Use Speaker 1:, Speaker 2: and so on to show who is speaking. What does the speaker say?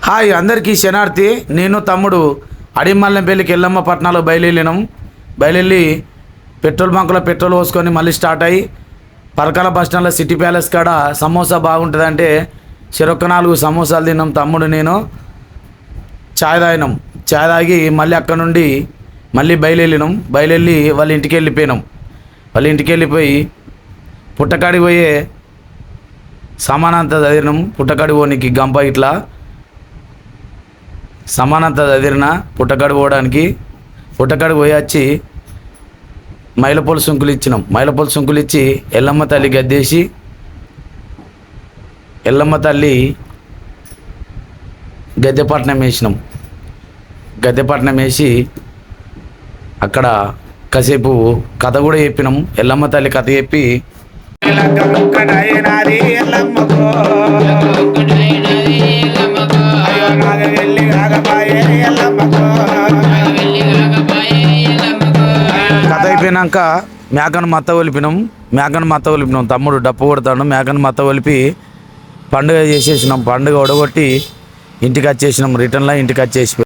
Speaker 1: Hi అందరికీ శనార్థి. నేను తమ్ముడు అడిమల్లంపల్లికి ఎల్లమ్మ పట్నాలో బయలుదేరి పెట్రోల్ బంకులో పెట్రోల్ పోసుకొని మళ్ళీ స్టార్ట్ అయ్యి పరకాల బస్ స్టాండ్లో సిటీ ప్యాలెస్ కాడ సమోసా బాగుంటుందంటే చెరొక్క 4 సమోసాలు తిన్నాం. తమ్ముడు నేను చాయ్ తాగి మళ్ళీ అక్కడ నుండి మళ్ళీ బయలుదేరి వాళ్ళ ఇంటికి వెళ్ళిపోయి పుట్టకాడికి పోయే సామానంతా చదివినాం. పుట్టకాడికి పోనీకి గంప ఇట్లా సమానంతా చదివిన పుట్టకాడికి పోయి వచ్చి మైలపొల సుంకులు ఇచ్చి ఎల్లమ్మ తల్లి గద్దేసి ఎల్లమ్మ తల్లి గద్దెపట్నం వేసి అక్కడ కాసేపు కథ కూడా చెప్పినాం. ఎల్లమ్మ తల్లి కథ చెప్పి కథ అయిపోయినాక మేకను మత్త ఒలిపినాం. తమ్ముడు డప్పు కొడతాడు. మేకను మత్త ఒలిపి పండుగ చేసేసినాం. పండుగ ఒడగొట్టి ఇంటికి వచ్చేసినాం. రిటర్న్లో ఇంటికి వచ్చేసి